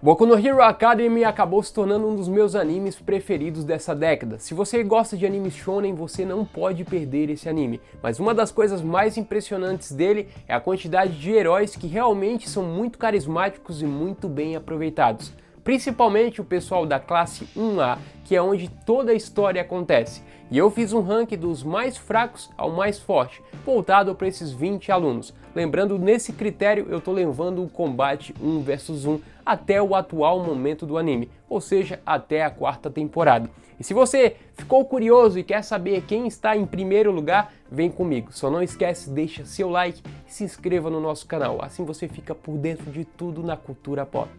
Boku no Hero Academy acabou se tornando um dos meus animes preferidos dessa década. Se você gosta de animes shonen, você não pode perder esse anime. Mas uma das coisas mais impressionantes dele é a quantidade de heróis que realmente são muito carismáticos e muito bem aproveitados. Principalmente o pessoal da classe 1A, que é onde toda a história acontece. E eu fiz um ranking dos mais fracos ao mais forte, voltado para esses 20 alunos. Lembrando, nesse critério eu estou levando o combate 1 vs 1 até o atual momento do anime, ou seja, até a 4ª temporada. E se você ficou curioso e quer saber quem está em primeiro lugar, vem comigo. Só não esquece, deixa seu like e se inscreva no nosso canal, assim você fica por dentro de tudo na cultura pop.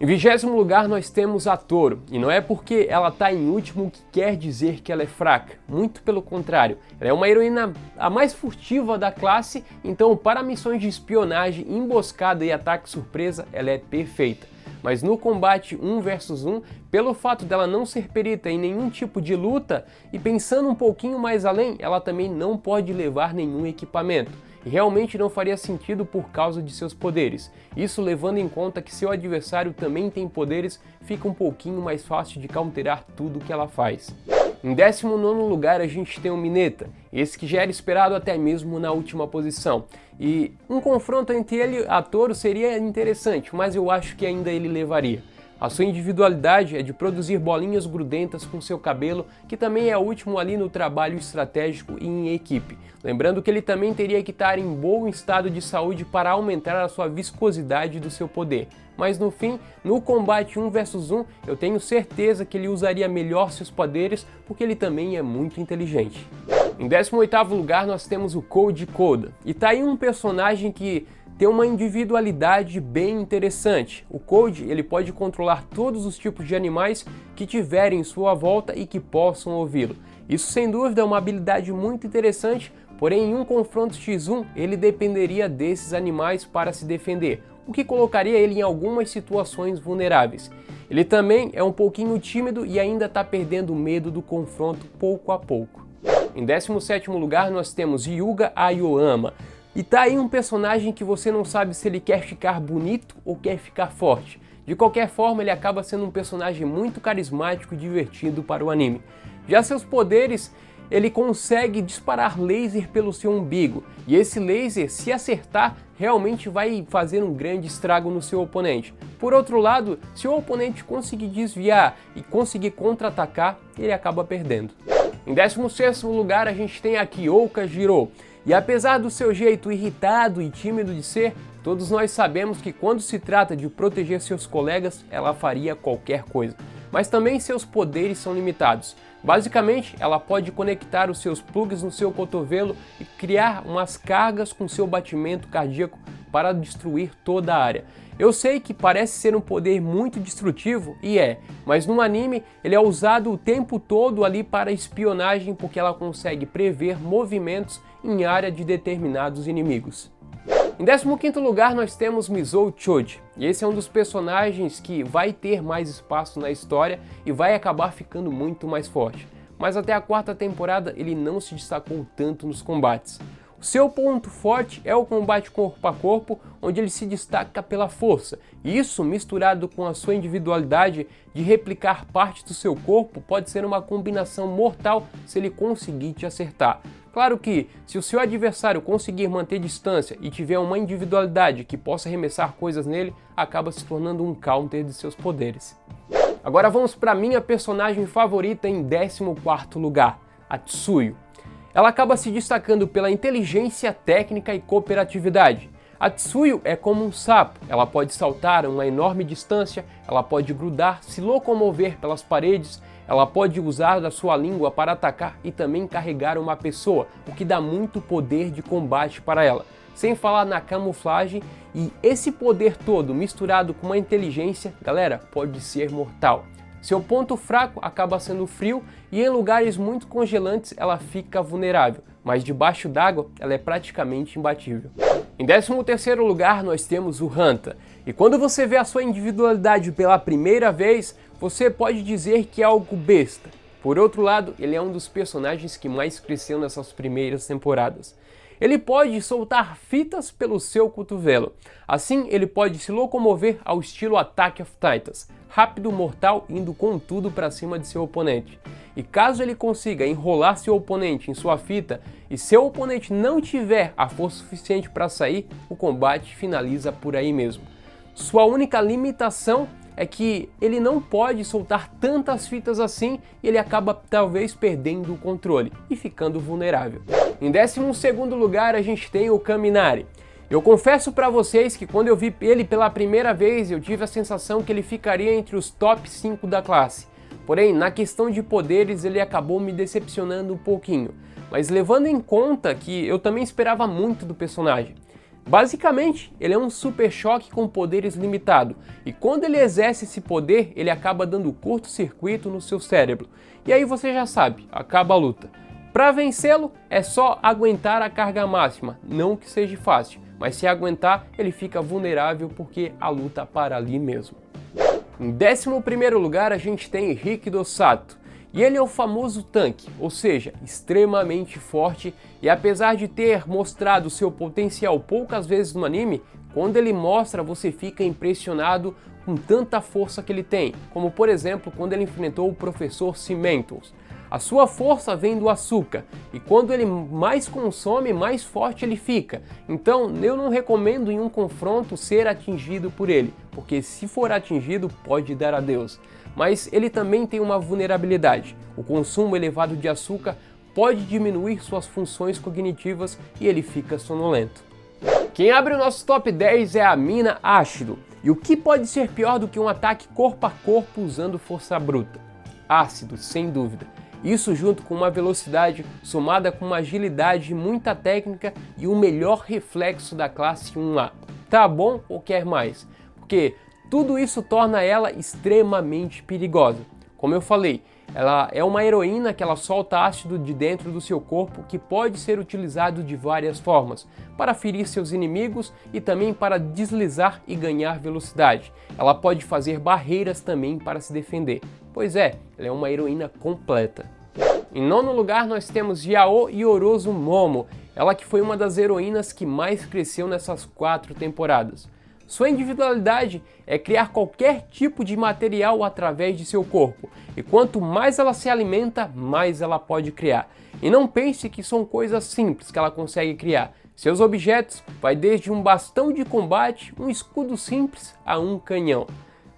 Em 20º lugar nós temos a Toro, e não é porque ela está em último que quer dizer que ela é fraca, muito pelo contrário, ela é uma heroína a mais furtiva da classe, então para missões de espionagem, emboscada e ataque surpresa ela é perfeita. Mas no combate 1 vs 1, pelo fato dela não ser perita em nenhum tipo de luta, e pensando um pouquinho mais além, ela também não pode levar nenhum equipamento. E realmente não faria sentido por causa de seus poderes. Isso levando em conta que seu adversário também tem poderes, fica um pouquinho mais fácil de counterar tudo que ela faz. Em 19º lugar a gente tem o Mineta, esse que já era esperado até mesmo na última posição. E um confronto entre ele e a Toro seria interessante, mas eu acho que ainda ele levaria. A sua individualidade é de produzir bolinhas grudentas com seu cabelo, que também é último ali no trabalho estratégico e em equipe. Lembrando que ele também teria que estar em bom estado de saúde para aumentar a sua viscosidade do seu poder. Mas no fim, no combate 1 vs 1, eu tenho certeza que ele usaria melhor seus poderes, porque ele também é muito inteligente. Em 18º lugar nós temos o Code Koda, e tá aí um personagem que tem uma individualidade bem interessante. O Code ele pode controlar todos os tipos de animais que tiverem em sua volta e que possam ouvi-lo. Isso sem dúvida é uma habilidade muito interessante, porém em um confronto X1 ele dependeria desses animais para se defender, o que colocaria ele em algumas situações vulneráveis. Ele também é um pouquinho tímido e ainda está perdendo o medo do confronto pouco a pouco. Em 17º lugar nós temos Hyuga Aoyama. E tá aí um personagem que você não sabe se ele quer ficar bonito ou quer ficar forte. De qualquer forma, ele acaba sendo um personagem muito carismático e divertido para o anime. Já seus poderes, ele consegue disparar laser pelo seu umbigo. E esse laser, se acertar, realmente vai fazer um grande estrago no seu oponente. Por outro lado, se o oponente conseguir desviar e conseguir contra-atacar, ele acaba perdendo. Em 16º lugar, a gente tem a Kyoka Jiro. E apesar do seu jeito irritado e tímido de ser, todos nós sabemos que quando se trata de proteger seus colegas, ela faria qualquer coisa. Mas também seus poderes são limitados. Basicamente, ela pode conectar os seus plugs no seu cotovelo e criar umas cargas com seu batimento cardíaco para destruir toda a área. Eu sei que parece ser um poder muito destrutivo, e mas no anime ele é usado o tempo todo ali para espionagem porque ela consegue prever movimentos em área de determinados inimigos. Em 15º lugar nós temos Mizou Choji, e esse é um dos personagens que vai ter mais espaço na história e vai acabar ficando muito mais forte. Mas até a 4ª temporada ele não se destacou tanto nos combates. O seu ponto forte é o combate corpo a corpo, onde ele se destaca pela força. E isso, misturado com a sua individualidade de replicar parte do seu corpo, pode ser uma combinação mortal se ele conseguir te acertar. Claro que, se o seu adversário conseguir manter distância e tiver uma individualidade que possa arremessar coisas nele, acaba se tornando um counter de seus poderes. Agora vamos para minha personagem favorita em 14º lugar, a Tsuyu. Ela acaba se destacando pela inteligência, técnica e cooperatividade. A Tsuyu é como um sapo, ela pode saltar a uma enorme distância, ela pode grudar, se locomover pelas paredes, ela pode usar da sua língua para atacar e também carregar uma pessoa, o que dá muito poder de combate para ela. Sem falar na camuflagem, e esse poder todo misturado com uma inteligência, galera, pode ser mortal. Seu ponto fraco acaba sendo frio e em lugares muito congelantes ela fica vulnerável, mas debaixo d'água ela é praticamente imbatível. Em 13º lugar nós temos o Hanta, e quando você vê a sua individualidade pela primeira vez, você pode dizer que é algo besta. Por outro lado, ele é um dos personagens que mais cresceu nessas primeiras temporadas. Ele pode soltar fitas pelo seu cotovelo. Assim, ele pode se locomover ao estilo Attack of Titans, rápido, mortal, indo com tudo para cima de seu oponente. E caso ele consiga enrolar seu oponente em sua fita e seu oponente não tiver a força suficiente para sair, o combate finaliza por aí mesmo. Sua única limitação é que ele não pode soltar tantas fitas assim e ele acaba talvez perdendo o controle e ficando vulnerável. Em 12º lugar a gente tem o Kaminari. Eu confesso para vocês que quando eu vi ele pela primeira vez eu tive a sensação que ele ficaria entre os top 5 da classe. Porém, na questão de poderes ele acabou me decepcionando um pouquinho, mas levando em conta que eu também esperava muito do personagem. Basicamente, ele é um super choque com poderes limitados, e quando ele exerce esse poder, ele acaba dando curto-circuito no seu cérebro. E aí você já sabe, acaba a luta. Para vencê-lo, é só aguentar a carga máxima, não que seja fácil, mas se aguentar, ele fica vulnerável porque a luta para ali mesmo. Em 11º lugar, a gente tem Rikido Sato. E ele é o famoso tanque, ou seja, extremamente forte, e apesar de ter mostrado seu potencial poucas vezes no anime, quando ele mostra você fica impressionado com tanta força que ele tem, como por exemplo quando ele enfrentou o professor Cimentos. A sua força vem do açúcar, e quando ele mais consome, mais forte ele fica. Então eu não recomendo em um confronto ser atingido por ele, porque se for atingido pode dar adeus. Mas ele também tem uma vulnerabilidade. O consumo elevado de açúcar pode diminuir suas funções cognitivas e ele fica sonolento. Quem abre o nosso top 10 é a Mina Ashido. E o que pode ser pior do que um ataque corpo a corpo usando força bruta? Ácido, sem dúvida. Isso junto com uma velocidade somada com uma agilidade, muita técnica e o melhor reflexo da classe 1A. Tá bom ou quer mais? Porque tudo isso torna ela extremamente perigosa. Como eu falei, ela é uma heroína que ela solta ácido de dentro do seu corpo que pode ser utilizado de várias formas, para ferir seus inimigos e também para deslizar e ganhar velocidade. Ela pode fazer barreiras também para se defender. Pois é, ela é uma heroína completa. Em 9º lugar nós temos Yao Yorozu Momo, ela que foi uma das heroínas que mais cresceu nessas 4 temporadas. Sua individualidade é criar qualquer tipo de material através de seu corpo, e quanto mais ela se alimenta, mais ela pode criar. E não pense que são coisas simples que ela consegue criar. Seus objetos vai desde um bastão de combate, um escudo simples, a um canhão.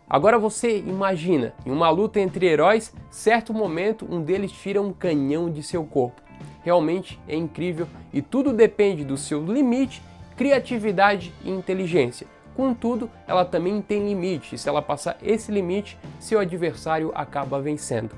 Agora você imagina, em uma luta entre heróis, certo momento um deles tira um canhão de seu corpo. Realmente é incrível e tudo depende do seu limite, criatividade e inteligência. Contudo, ela também tem limite, e se ela passar esse limite, seu adversário acaba vencendo.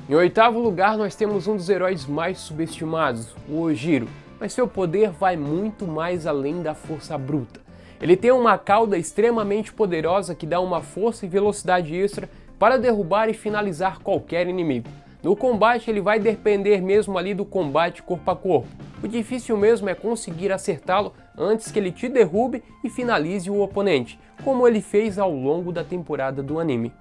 Em 8º lugar, nós temos um dos heróis mais subestimados, o Ojiro, mas seu poder vai muito mais além da força bruta. Ele tem uma cauda extremamente poderosa que dá uma força e velocidade extra para derrubar e finalizar qualquer inimigo. No combate, ele vai depender mesmo ali do combate corpo a corpo. O difícil mesmo é conseguir acertá-lo antes que ele te derrube e finalize o oponente, como ele fez ao longo da temporada do anime.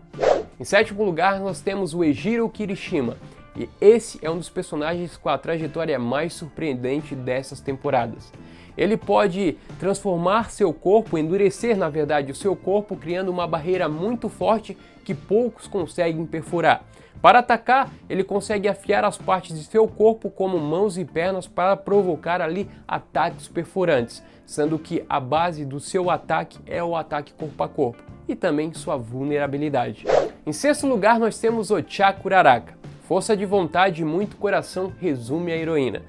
Em 7º lugar, nós temos o Ejiro Kirishima, e esse é um dos personagens com a trajetória mais surpreendente dessas temporadas. Ele pode transformar seu corpo, endurecer na verdade o seu corpo, criando uma barreira muito forte que poucos conseguem perfurar. Para atacar, ele consegue afiar as partes de seu corpo como mãos e pernas para provocar ali ataques perfurantes, sendo que a base do seu ataque é o ataque corpo a corpo e também sua vulnerabilidade. Em 6º lugar nós temos o Chakuraraka. Força de vontade e muito coração resume a heroína.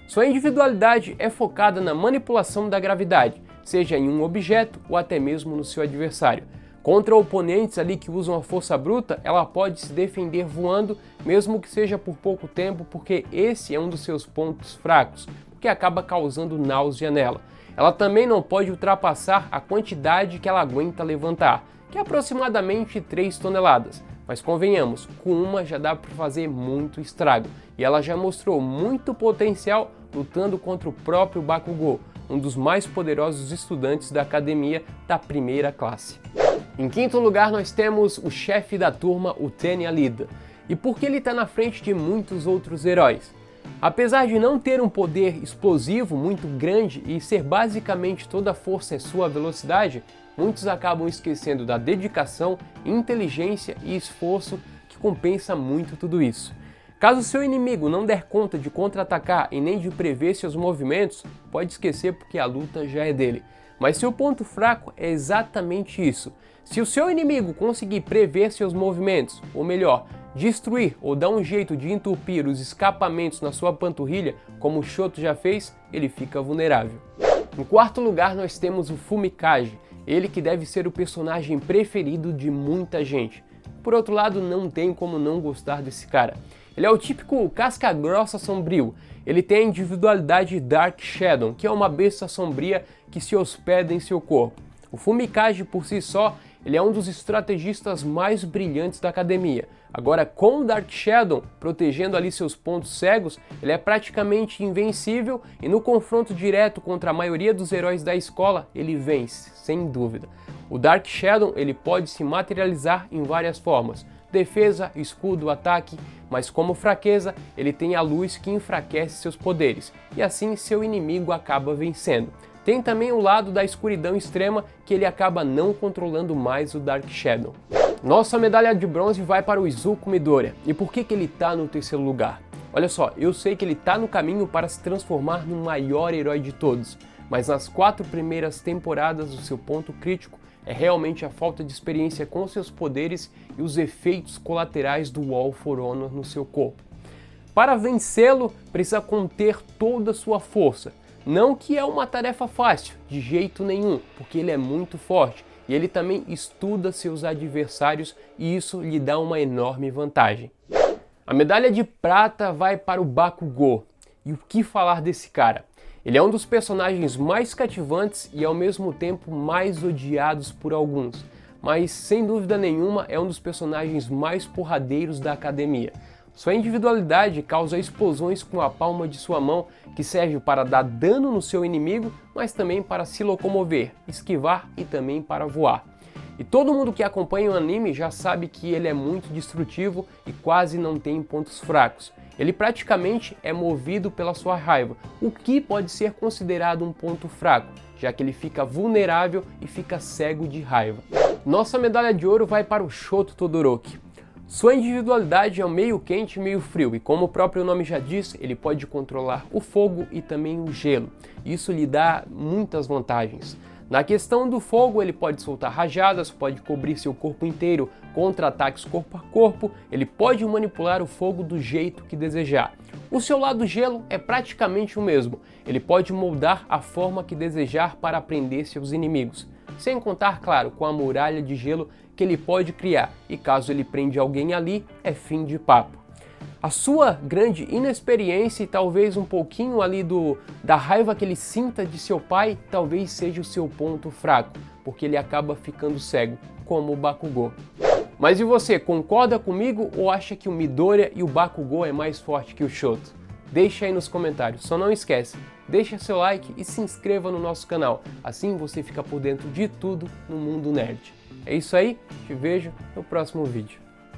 Sua individualidade é focada na manipulação da gravidade, seja em um objeto ou até mesmo no seu adversário. Contra oponentes ali que usam a força bruta, ela pode se defender voando, mesmo que seja por pouco tempo, porque esse é um dos seus pontos fracos, que acaba causando náusea nela. Ela também não pode ultrapassar a quantidade que ela aguenta levantar, que é aproximadamente 3 toneladas. Mas convenhamos, com uma já dá para fazer muito estrago, e ela já mostrou muito potencial lutando contra o próprio Bakugou, um dos mais poderosos estudantes da academia da primeira classe. Em 5º lugar nós temos o chefe da turma, o Tenya Lida. E por que ele está na frente de muitos outros heróis? Apesar de não ter um poder explosivo muito grande e ser basicamente toda a força é sua velocidade, muitos acabam esquecendo da dedicação, inteligência e esforço que compensa muito tudo isso. Caso seu inimigo não der conta de contra-atacar e nem de prever seus movimentos, pode esquecer porque a luta já é dele. Mas seu ponto fraco é exatamente isso. Se o seu inimigo conseguir prever seus movimentos, ou melhor, destruir ou dar um jeito de entupir os escapamentos na sua panturrilha, como o Shoto já fez, ele fica vulnerável. Em quarto lugar nós temos o Fumikage, ele que deve ser o personagem preferido de muita gente. Por outro lado, não tem como não gostar desse cara. Ele é o típico casca-grossa sombrio. Ele tem a individualidade Dark Shadow, que é uma besta sombria que se hospeda em seu corpo. O Fumikage por si só, ele é um dos estrategistas mais brilhantes da academia. Agora, com o Dark Shadow protegendo ali seus pontos cegos, ele é praticamente invencível e no confronto direto contra a maioria dos heróis da escola, ele vence, sem dúvida. O Dark Shadow ele pode se materializar em várias formas. Defesa, escudo, ataque, mas como fraqueza, ele tem a luz que enfraquece seus poderes, e assim seu inimigo acaba vencendo. Tem também o lado da escuridão extrema, que ele acaba não controlando mais o Dark Shadow. Nossa medalha de bronze vai para o Izuku Midoriya. E por que ele está no terceiro lugar? Olha só, eu sei que ele está no caminho para se transformar no maior herói de todos, mas nas 4 primeiras temporadas o seu ponto crítico é realmente a falta de experiência com seus poderes e os efeitos colaterais do All for Honor no seu corpo. Para vencê-lo, precisa conter toda a sua força. Não que é uma tarefa fácil, de jeito nenhum, porque ele é muito forte e ele também estuda seus adversários e isso lhe dá uma enorme vantagem. A medalha de prata vai para o Bakugou. E o que falar desse cara? Ele é um dos personagens mais cativantes e ao mesmo tempo mais odiados por alguns, mas sem dúvida nenhuma é um dos personagens mais porradeiros da academia. Sua individualidade causa explosões com a palma de sua mão, que serve para dar dano no seu inimigo, mas também para se locomover, esquivar e também para voar. E todo mundo que acompanha o anime já sabe que ele é muito destrutivo e quase não tem pontos fracos. Ele praticamente é movido pela sua raiva, o que pode ser considerado um ponto fraco, já que ele fica vulnerável e fica cego de raiva. Nossa medalha de ouro vai para o Shoto Todoroki. Sua individualidade é meio quente e meio frio, e como o próprio nome já diz, ele pode controlar o fogo e também o gelo. Isso lhe dá muitas vantagens. Na questão do fogo, ele pode soltar rajadas, pode cobrir seu corpo inteiro contra ataques corpo a corpo, ele pode manipular o fogo do jeito que desejar. O seu lado gelo é praticamente o mesmo, ele pode moldar a forma que desejar para prender seus inimigos. Sem contar, claro, com a muralha de gelo que ele pode criar, e caso ele prende alguém ali, é fim de papo. A sua grande inexperiência e talvez um pouquinho ali da raiva que ele sinta de seu pai, talvez seja o seu ponto fraco, porque ele acaba ficando cego, como o Bakugou. Mas e você, concorda comigo ou acha que o Midoriya e o Bakugou é mais forte que o Shoto? Deixa aí nos comentários, só não esquece, deixa seu like e se inscreva no nosso canal, assim você fica por dentro de tudo no mundo nerd. É isso aí, te vejo no próximo vídeo.